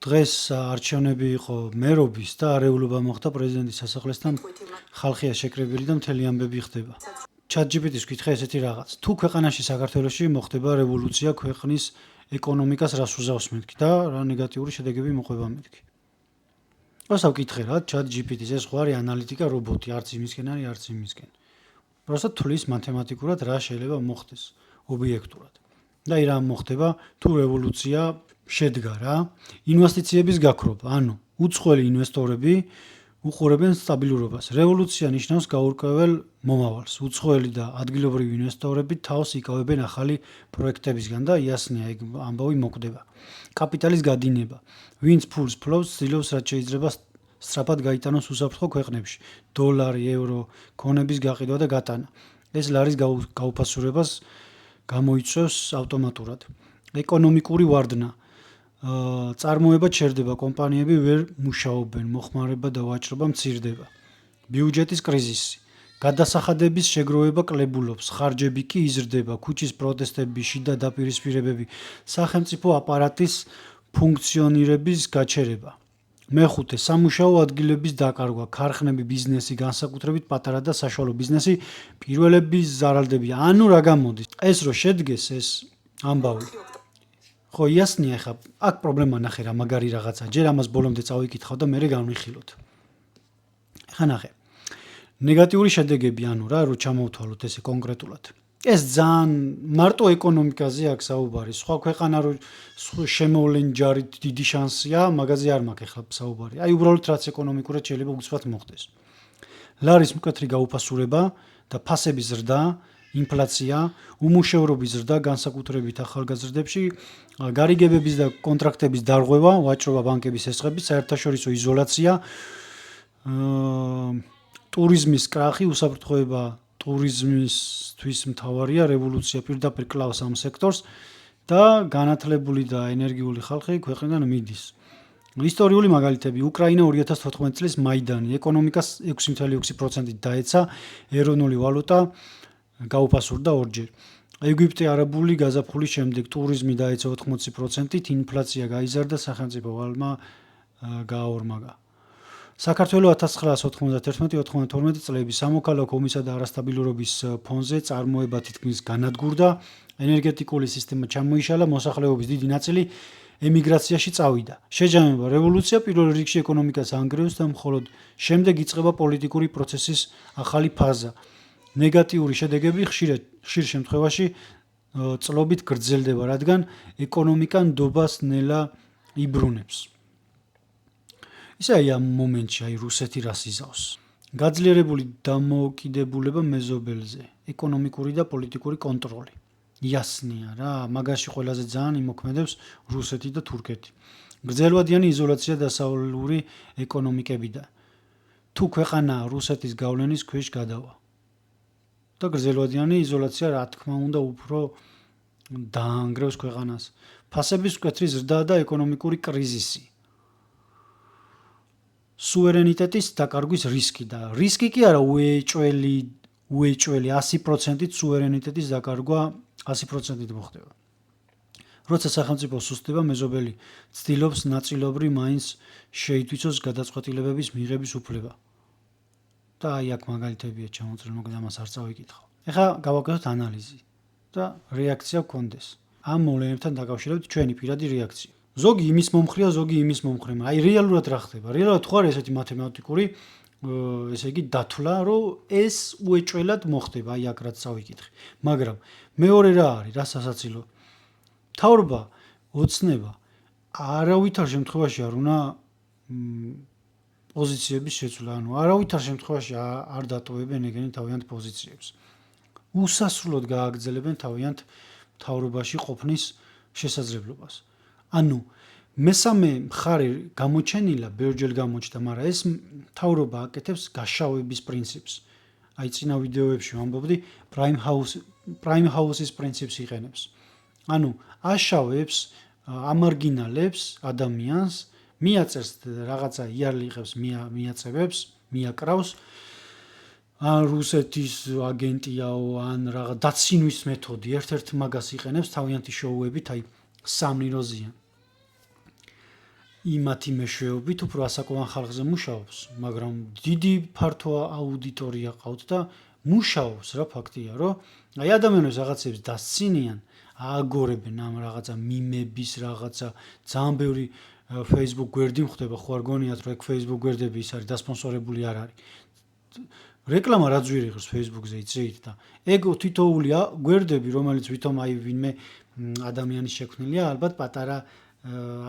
დღეს არჩევნები იყო მერობის და არეულობა მოხდა პრეზიდენტის სასახლესთან ხალხია შეკრებილი და მთელი ამბები ხდება. ChatGPT-ს გითხრა ესეთი რაღაც. თუ ქვეყანაში საქართველოში მოხდება რევოლუცია ქვეყნის ეკონომიკას რას უზავს მეთქი და რა ნეგატიური შედეგები მოყვება მეთქი. Ოსავ გითხრა რა ChatGPT-ს ეს ხო არის ანალიტიკა რობოტი, არც იმისკენ არის, არც იმისკენ. Просто თulis მათემატიკურად რა შეიძლება მოხდეს ობიექტურად. და რა მოხდება თუ რევოლუცია შედგა რა, ინვესტიციების გაქრობა, ანუ უცხოელი ინვესტორები უყურებენ სტაბილურობას. რევოლუცია ნიშნავს გაურკვეველ მომავალს. უცხოელი და ადგილობრივი ინვესტორები თავს იკავებენ ახალი პროექტებისგან და იასნია ეგ ამბავი მოკვდება. კაპიტალის გადინება. ვინც ფულს ფლობს, ცდილობს რაც შეიძლება სწრაფად გაიტანოს უსაფრთხო ქვეყნებში. დოლარი, ევრო, ქონების გაყიდვა და გატანა. ეს ლარის გაუფასურებას გამოიწვევს ავტომატურად. ეკონომიკური ვარდნა. წარმოება ჩერდება, კომპანიები ვერ მუშაობენ, მოხმარება და ვაჭრობა მცირდება. ბიუჯეტის კრიზისი. გადასახადების შეგროვება კლებულობს, ხარჯები კი იზრდება, ქუჩის პროტესტები, შიდა დაპირისპირებები, სახელმწიფო აპარატის ფუნქციონირების გაჩერება. მეხუთე, სამუშაო ადგილების დაკარგვა, ქარხნები, ბიზნესი, განსაკუთრებით პატარა და საშუალო ბიზნესი, პირველების ზარალდები. ანუ რა გამოდის? ეს რო შედგეს ეს ამბავი. ხო, იასნია ხა, აქ პრობლემა ნახე რა, მაგარი რაღაცა. ჯერ ამას ბოლომდე წავიკითხავ და მერე განვიხილოთ. ხა ნახე. ნეგატიური შედეგები, ანუ რა, რო ჩამოვთვალოთ ესე კონკრეტულად. ეს ძალიან მარტო ეკონომიკაზე აქვს საუბარი. სხვა ქვეყანა რო შემოვლენ ჯარით დიდი შანსია, მაგაზე არ მაქვს ახლა საუბარი. აი უბრალოდ რაც ეკონომიკურად შეიძლება უცბად მოხდეს. ლარის მკვეთრი გაუფასურება და ფასების ზრდა, ინფლაცია, უმუშევრობის ზრდა, განსაკუთრებით ახალგაზრდებში, გარიგებების და კონტრაქტების დარღვევა, ვაჭრობა, ბანკების ესხები, საერთაშორისო იზოლაცია, ტურიზმის კრახი, უსაფრთხოება ტურიზმისთვის მთავარია, რევოლუცია პირდაპირ კლავს ამ სექტორს და განათლებული და ენერგიული ხალხი ქვეყნიდან მიდის. ისტორიული მაგალითები. უკრაინა 2014 წლის მაიდანი, ეკონომიკას 6.6%-ით დაეცა, ეროვნული ვალუტა გაუფასურდა ორჯერ. ეგვიპტე არაბული გაზაფხულის შემდეგ ტურიზმი დაეცა 80%-ით, ინფლაცია გაიზარდა, სახელმწიფო ვალმა გააორმაგა. საქართველოს 1991-92 წლების სამოქალაქო ომისა და არასტაბილურობის ფონზე წარმოება თითქმის განადგურდა, ენერგეტიკული სისტემა ჩამოიშალა, მოსახლეობის დიდი ნაწილი ემიგრაციაში წავიდა. შეჯამება რევოლუცია პირველ რიგში ეკონომიკას ანგრევს და მხოლოდ შემდეგ იწყება პოლიტიკური პროცესის ახალი ფაზა. ნეგატიური შედეგები ხშირ შემთხვევაში წლობით გრძელდება, რადგან ეკონომიკა ნდობას ნელა იბრუნებს. ისე აი ამ მომენტში აი რუსეთი რას იზავს? გაძლიერებული დამოუკიდებულება მეზობელზე, ეკონომიკური და პოლიტიკური კონტროლი. იასნია რა, მაგაში ყველაზე ძალიან იმოქმედებს რუსეთი და თურქეთი. გრძელვადიანი იზოლაცია დასავლური ეკონომიკებიდან. თუ ქვეყანა რუსეთის გავლენის ქვეშ გადავა. და გრძელვადიანი იზოლაცია რა თქმა უნდა უფრო დაანგრევს ქვეყანას. ფასების მკვეთრი ზრდა და ეკონომიკური კრიზისი. სუვერენიტეტის დაკარგვის რისკი და რისკი კი არა უეჭველი 100%-ით სუვერენიტეტის დაკარგვა 100%-ით მოხდება. როცა სახელმწიფო სუსტდება, მეზობელი ცდილობს ნაწილობრივ მაინც შეითვისოს გადაწყვეტილებების მიღების უფლება. და აი აქ მაგალითებია ჩამოწრილი, მოკლედ ამას არ წავიკითხავ. ეხლა გავაკეთოთ ანალიზი და რეაქცია გქონდეს. ამ მოვლენებთან დაკავშირებით ჩვენი პირადი რეაქცია. ზოგი იმის მომხრეა, ზოგი იმის მომხრე. აი რეალურად რა ხდება? რეალურად ხო არის ესეთი მათემატიკური, ესე იგი დათვლა, რომ ეს უეჭველად მოხდება, აი აქ რაც წავიკითხე. მაგრამ მეორე რა არის, რა სასაცილო? მთავრობა ოცნება არავითარ შემთხვევაში არ უნდა პოზიციების შეცვლა, ანუ არავითარ შემთხვევაში არ დატოვებენ ეგენი თავიანთ პოზიციებს. უსასრულოდ გააგრძელებენ თავიანთ მთავრობაში ყოფნის შესაძლებლობას. ანუ მესამე მხარე გამოჩენილა, ბევრჯერ გამოჩნდა, მაგრამ ეს მთავრობა აკეთებს გაშავების პრინციპს. აი წინა ვიდეოებში ვამბობდი, prime house-ის პრინციპს იყენებს. ანუ აშავებს, ამარგინალებს ადამიანს, მიაწერს რაღაცა იარლიყებს, მიაწევებს, მიაკრავს, ან რუსეთის აგენტიაო, ან რაღაც დაცინვის მეთოდი, ერთ-ერთ მაგას იყენებს თავიანთი შოუებით, აი სამნიროზიან. იმათი მეშვეობით უფრო ასაკოვან ხალხზე მუშაობს, მაგრამ დიდი ფართო აუდიტორია ყავთ და მუშაობს რა ფაქტია, რომ აი ადამიანებს რაღაცებს დასცინიან, ააგორებენ ამ რაღაცა მიმების რაღაცა ძალიან ბევრი Facebook გვერდი ხდება, ხო არ გონიათ რომ ეგ Facebook გვერდები ის არის დასპონსორებული არ არის. რეკლამა რაც ვერ იღებს Facebook-ზე იწვით და ეგ თითოეული გვერდები, რომელიც ვითომ აი ვინმე ადამიანის შექმნილია, ალბათ პატარა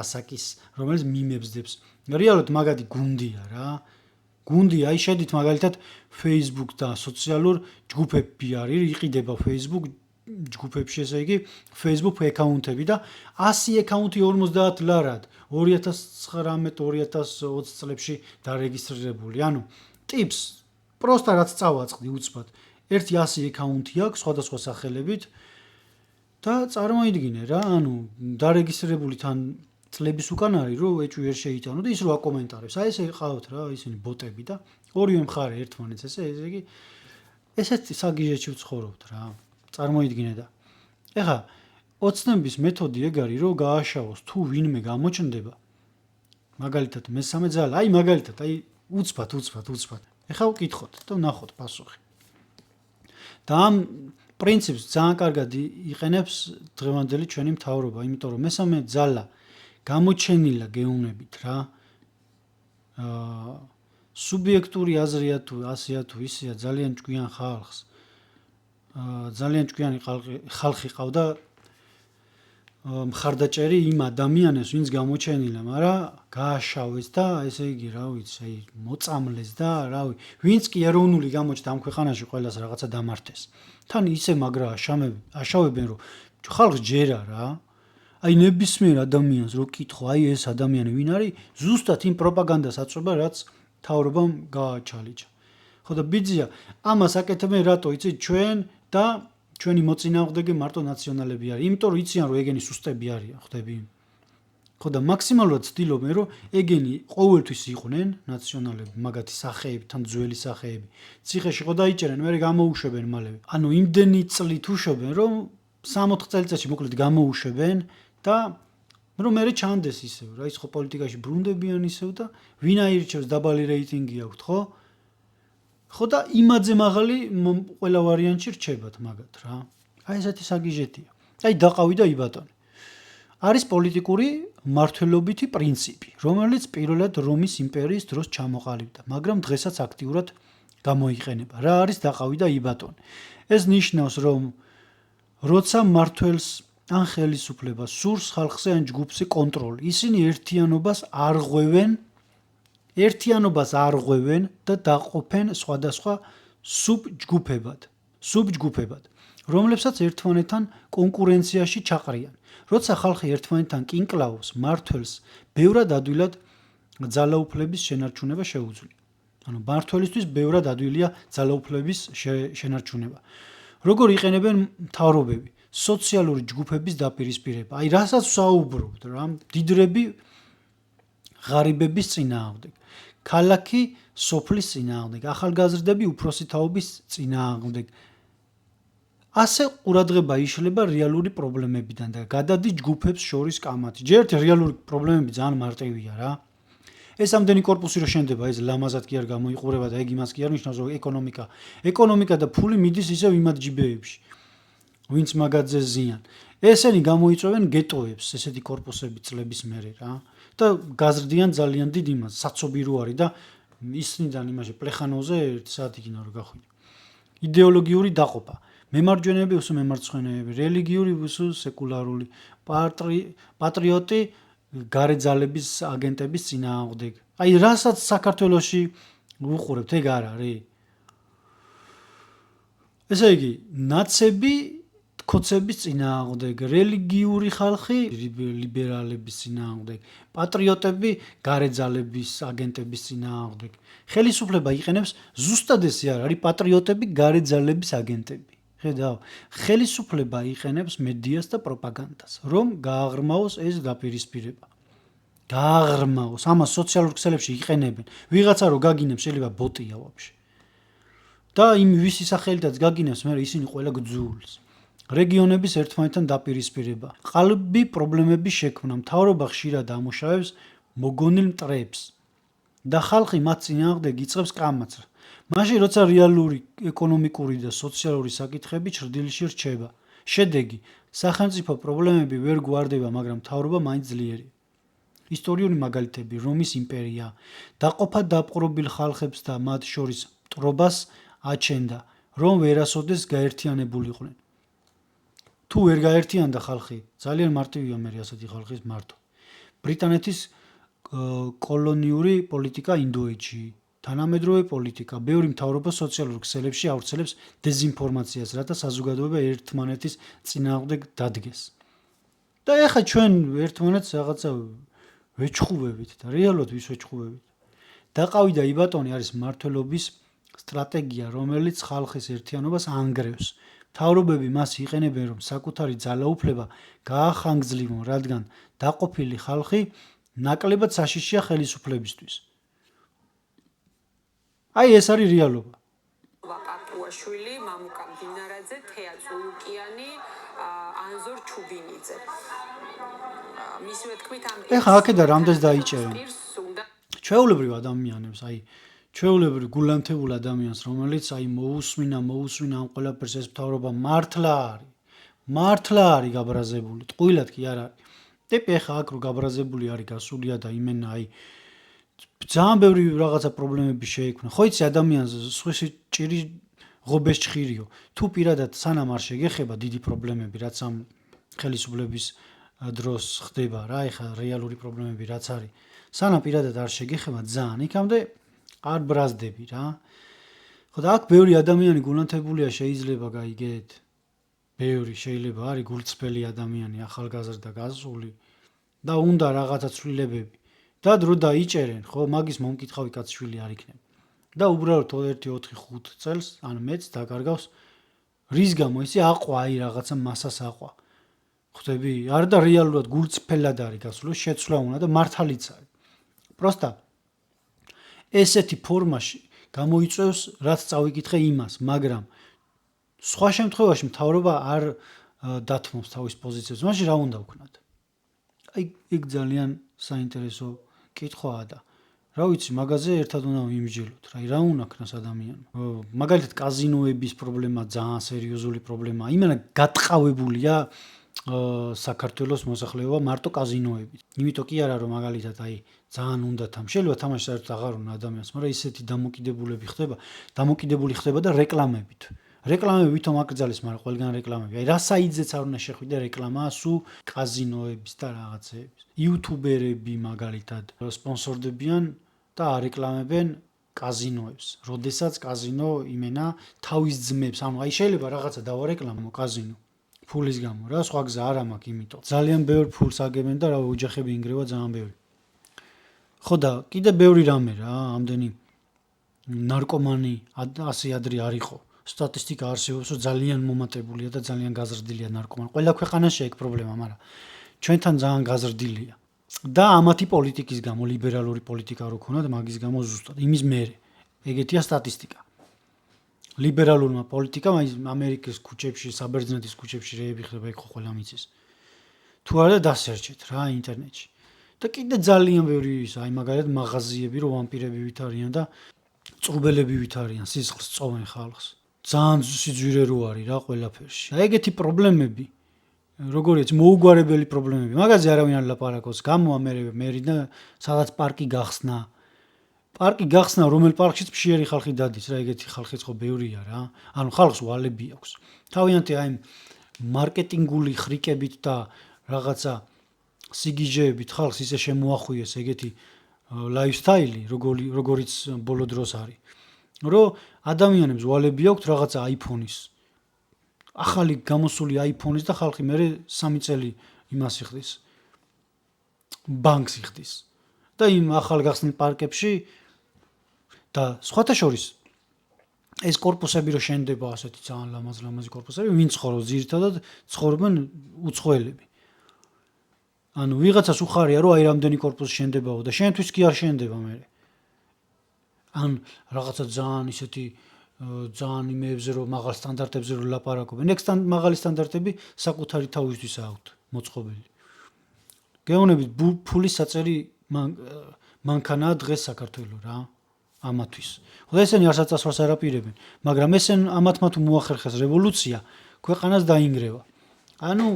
ასაკის, რომელიც მიმებსდებს. რეალურად მაგადი გუნდია რა. გუნდი აი შედით მაგალითად Facebook და სოციალურ ჯგუფები არის, იყიდება Facebook ჯგუფებში, ესე იგი Facebook აკაუნტები და 100 აკაუნტი 50 ლარად 2019-2020 წლებში დარეგისტრირებული. ანუ ტიპს პროსტა რაც წავაწყდი უცბად. ერთი 100 აკაუნტი აქვს სხვადასხვა სახელებით და წარმოიდგინე რა, ანუ დარეგისტრირებული თან წლების უკან არის, რომ ეჭვი ვერ შეიტანო და ის რო აკომენტარებს. აი ესე ყავთ რა, ისინი ბოტები და ორივე მხარე ერთმანეთს ესე იგი ესეთ საგიჟეთში ვცხოვრობთ რა. წარმოიდგინე და ეხა ოცნების მეთოდი ეგ არის, რომ გააშავოს თუ ვინმე გამოჩნდება. მაგალითად მესამე ძალა, აი მაგალითად, აი უცბად. ეხა ვკითხოთ და ვნახოთ პასუხი. და ამ პრინციპს ძალიან კარგად იყენებს დღევანდელი ჩვენი მთავრობა, იმიტომ რომ მესამე ძალა გამოჩენილა გეუბნებით რა. სუბიექტური აზრია თუ ასეა თუ ისეა ძალიან ჭკვიან ხალხს. ძალიან ჭკვიანი ხალხი ყავდა მხარდაჭერი იმ ადამიანებს, ვინც გამოჩენილა, მაგრამ გააშავეს და ესე იგი, რა ვიცი, აი მოწამლეს და რავი, ვინც კი ეროვნული გამოჩნდა ამ ქვეყანაში ყველას რაღაცა დამართეს. თან ისე მაგრა აშავებენ, რომ ხალხს ჯერა რა. აი ნებისმიერ ადამიანს რო კითხო, აი ეს ადამიანი ვინ არის, ზუსტად იმ პროპაგანდას აწვება, რაც მთავრობამ გააჩალიჭა. ხო და ბიძია, ამას აკეთებენ რატო, იცი, ჩვენ და ჩვენი მოწინააღმდეგე მარტო ნაციონალები არის. იმიტომ რომ იციან რომ ეგენი სუსტები არიან, ხვდები? ხო და მაქსიმალურად ცდილობენ რომ ეგენი ყოველთვის იყვნენ ნაციონალები, მაგათი სახეები, თან ძველი სახეები. ციხეში ხო დაიჭერენ, მერე გამოუშვებენ მალევე. ანუ იმდენი წლით უშვებენ, რომ 3-4 წელიწადში მოკლედ გამოუშვებენ და რომ მერე ჩანდეს ისევ რა, ის ხო პოლიტიკაში ბრუნდებიან ისევ და ვინ აირჩევს დაბალი რეიტინგი აქვთ, ხო? ხო და იმაძე მაღალი ყველა ვარიანტში რჩებათ მაგათ რა. აი ესეთი საგიჟეთია. აი დაყავი და იბატონე. არის პოლიტიკური მართლობითი პრინციპი, რომელიც პირველად რომის იმპერიის დროს ჩამოყალიბდა, მაგრამ დღესაც აქტიურად გამოიყენება. რა არის დაყავი და იბატონე? ეს ნიშნავს, რომ როცა მართველს ან ხელისუფლებას სურს ხალხზე ან ჯგუფზე კონტროლი, ისინი ერთიანობას არღვევენ და დაყოფენ სხვადასხვა სუბჯგუფებად, რომლებსაც ერთმანეთთან კონკურენციაში ჩაყრიან. როცა ხალხი ერთმანეთთან კინკლავს, მართველს ბევრად ადვილად ძალაუფლების შენარჩუნება შეუძლია. ანუ მართველისთვის ბევრად ადვილია ძალაუფლების შენარჩუნება. როგორ იყენებენ მთავრობები სოციალური ჯგუფების დაპირისპირება? აი რასაც ვსაუბრობთ რა, მდიდრები ღარიბების წინააღმდეგ, ქალაქი სოფლის წინააღმდეგ, ახალგაზრდები უფროსი თაობის წინააღმდეგ. ასე ყურადღება იშლება რეალური პრობლემებიდან და გადადის ჯგუფებს შორის კამათი. ჯერ რეალური პრობლემები ძალიან მარტივია რა. ეს ამდენი კორპუსი რო შენდება, ეს ლამაზად კი არ გამოიყურება და ეგ იმას კი არ ნიშნავს, რომ ეკონომიკა და ფული მიდის ისევ იმად ჯიბეებში, ვინც მაგაძე ზიან. ესენი გამოიწვევენ გეტოებს, ესეთი კორპუსები წლების მერე რა. და გაზრდიან ძალიან დიდ იმას, საცობირო არის და ისნიდან იმაში პლეხანოზე 1 საათი გინდა რომ გახვიდე. იდეოლოგიური დაყოფა. მემარჯვენეები უსო მემარცხენეები, რელიგიური უსო სეკულარული, პატრიოტი გარე ძალების აგენტების წინააღმდეგ. აი რასაც საქართველოში ვუყურებთ, ეგ არ არის. ესე იგი, ნაცები კოცების წინააღმდეგ, რელიგიური ხალხი ლიბერალების წინააღმდეგ, პატრიოტები გარე ძალების აგენტების წინააღმდეგ. ხელისუფლება იყენებს ზუსტად ესე არის პატრიოტები გარე ძალების აგენტები. ხედავ, ხელისუფლება იყენებს მედიას და პროპაგანდას, რომ გააღრმაოს ეს დაპირისპირება. გააღრმაოს, ამას სოციალურ ქსელებში იყენებენ. ვიღაცა რო გაგინებს, შეიძლება ბოტია ვაფშე. და იმ ვისი სახელითაც გაგინებს, მე ისინი ყველა გძულს. რეგიონების ერთმანეთთან დაპირისპირება. ყალბი პრობლემების შექმნა, მთავრობა ხშირად ამუშავებს მოგონილ მტრებს და ხალხი მათ წინააღმდეგ იწყებს კამათს. მაშინ როცა რეალური ეკონომიკური და სოციალური საკითხები ჩრდილში რჩება. შედეგი სახელმწიფო პრობლემები ვერ გვარდება, მაგრამ მთავრობა მაინც ძლიერია. ისტორიული მაგალითები რომის იმპერია დაყოფა დაპყრობილ ხალხებს და მათ შორის მტრობას აჩენდა, რომ ვერასოდეს გაერთიანებულიყვნენ. თუ ვერ გაერთიანდა ხალხი, ძალიან მარტივია მე ასეთი ხალხის მართვა. ბრიტანეთის კოლონიური პოლიტიკა ინდოეთში, თანამედროვე პოლიტიკა, ბევრი მთავრობა სოციალურ ქსელებში ავრცელებს დეზინფორმაციას, რათა საზოგადოება ერთმანეთის წინააღმდეგ დადგეს. და ეხლა ჩვენ ერთმანეთს რაღაცა ვეჩხუბებით და რეალურად ვის ვეჩხუბებით. დაყავი და იბატონი არის მმართველობის სტრატეგია, რომელიც ხალხის ერთიანობას ანგრევს. მთავრობები მას იყენებენ, რომ საკუთარი ძალაუფლება გაახანგრძლიվონ, რადგან დაყოფილი ხალხი ნაკლებად საშიშია ხელისუფლებისთვის. აი ეს არის რეალობა. ვაპაპუაშვილი, მამუკა მდინარაძე, თეა წულუკიანი, ანზორ ჩუბინიძე. მისივე თქმით ამ ეხლა აქედან რამდენს დაიჭერენ? ჩვეულებრივ ადამიანებს, აი ჩვეულებრივ გულანთებულ ადამიანს, რომელიც აი მოусმინა ამ ყველაფერს ეს მთავრობა მართლა არის გაბრაზებული, ტყუილად კი არ არის. ტიპი ეხლა აქ რო გაბრაზებული არის გასულია და იმენა აი ძალიან ბევრი რაღაცა პრობლემები შეექმნა. ხო იცი ადამიანს სხვისი ჭირი ღობეს ჭხირიო. თუ პირადად სანამ არ შეგეხება დიდი პრობლემები, რაც ამ ხელისუფლების დროს ხდება რა, ეხლა რეალური პრობლემები რაც არის. სანამ პირადად არ შეგეხება ძალიან იქამდე არ ბრაზდები რა. ხო და აქ ბევრი ადამიანი გულანთებულია შეიძლება გაიგეთ. ბევრი შეიძლება არის გულწრფელი ადამიანი, ახალგაზრდა გაზული და უნდა რაღაცა ცვლილებები. და დრო დაიჭერენ, ხო, მაგის მომკითხავი კაცშვილი არ იქნება. და უბრალოდ 1-4-5 წელს, ან მეც დაკარგავს რის გამო ისი აყვა, აი რაღაცა მასას აყვა. ხვდები? არ და რეალურად გულწრფელად არის გასული, შეცვლა უნდა და მართალიც არის. პროსტა ესეთი ფორმაში გამოიწვევს, რაც წავიკითხე იმას, მაგრამ სხვა შემთხვევაში მთავრობა არ დათმობს თავის პოზიციებს. მაშინ რა უნდა ვქნათ? აი იქ ძალიან საინტერესო კითხვაა და რა ვიცი, მაგაზე ერთად უნდა ვიმსჯელოთ, რა უნდა ქნას ადამიანმა. მაგალითად კაზინოების პრობლემა ძალიან სერიოზული პრობლემაა. იმენა გატყავებულია საქართველოს მოსახლეობა მარტო კაზინოებით. იმიტომ კი არა რომ მაგალითად აი ძალიან უნდა შეიძლება თამაში საერთოდ აღარ უნდა ადამიანს, მაგრამ ისეთი დამოკიდებული ხდება და რეკლამებით. რეკლამები ვითომ აკრძალეს, მაგრამ ყველგან რეკლამები. აი რასაიძეც არ უნდა შეხვიდე რეკლამა სულ კაზინოების და რაღაცეების. იუთუბერები მაგალითად სპონსორდებიან და არეკლამებენ კაზინოებს. როდესაც კაზინო იმენა თავის ძმებს, ანუ აი შეიძლება რაღაცა დავარეკლამო კაზინო ფულის გამო რა, სხვა გზა არ მაქვს, იმიტომ ძალიან ბევრ ფულს აგებენ და რა ოჯახები ინგრევა ძალიან ბევრი. ხო და კიდე ბევრი რამე რა, ამდენი ნარკომანი ასე ადრე არ იყო. სტატისტიკა არსებობს, რომ ძალიან მომატებულია და ძალიან გაზრდილია ნარკომანი. ყველა ქვეყანაში ეგ პრობლემა, მაგრამ ჩვენთან ძალიან გაზრდილია. და ამათი პოლიტიკის გამო, ლიბერალური პოლიტიკა რო ქონათ, მაგის გამო ზუსტად. იმის მერე. ეგეთია სტატისტიკა. ლიბერალურმა პოლიტიკამ აი ამერიკის ქუჩებში, საბერძნეთის ქუჩებში რეები ხდება, ეგ ხო ყველა მიცის. თუ არა დასერჩეთ რა ინტერნეტში. და კიდე ძალიან ბევრი ის, აი მაგალითად მაღაზიები რო ვამპირები ვით არიან და წრუბელები ვით არიან, სისხლს წოვენ ხალხს. ძალიან სიძვირე რო არის რა ყველაფერში. აი ეგეთი პრობლემები, როგორიც მოუგვარებელი პრობლემები. მაგაზე არავინ არ ლაპარაკობს. გამოამერე მერი და სადაც პარკი გახსნა. პარკი გახსნა, რომელ პარკშიც ფშიერი ხალხი დადის რა, ეგეთი ხალხიც ხო ბევრია რა. ანუ ხალხს ვალები აქვს. თავიანთი აი მარკეტინგული ხრიკებით და რაღაცა სიგიჟეებით ხალხს ისე შემოახვიეს ეგეთი ლაიფსტაილი, როგორიც ბოლო დროს არის. რომ ადამიანებს ვალები აქვს რაღაცა iPhone-ის. ახალი გამოსული iPhone-ის და ხალხი მერე 3 წელი იმას იხდის. ბანკს იხდის. და იმ ახალ გახსნილ პარკებში და სხვათა შორის ეს корпуსები რო შენდება ასეთი ძალიან ლამაზი корпуსები, ვინ ცხოვრობს ძირითადად ცხოვრობენ უცხოელები. ანუ ვიღაცას უხარია რომ აი რამდენი корпуსი შენდებაო და შენთვის კი არ შენდება მერე. ან რაღაცა ძალიან ისეთი ძალიან იმეებზე რომ მაღალ სტანდარტებზე რომ ლაპარაკობენ. ეგ მაღალი სტანდარტები საკუთარი თავისთვის აქვთ მოწყობილი. გეუბნებით ფულის საწერი მანქანაა დღეს საქართველო რა ამათვის. ხო და ესენი არც აწასვას არ აპირებენ, მაგრამ ესენ ამათმა თუ მოახერხეს რევოლუცია, ქვეყანას დაინგრევა. ანუ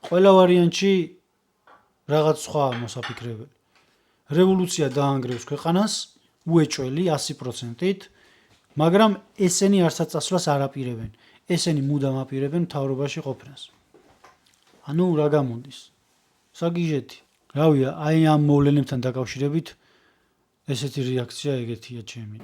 ყველა ვარიანტში რაღაც სხვა მოსაფიქრებელი. რევოლუცია დაანგრევს ქვეყანას უეჭველი 100%-ით, მაგრამ ესენი არც აწასვას არ აპირებენ. ესენი მუდამ აპირებენ მთავრობაში ყოფნას. ანუ რა გამოდის? საგიჟეთი. რავია, აი ამ მოვლენებთან დაკავშირებით ესეთი რეაქცია ეგეთია ჩემი.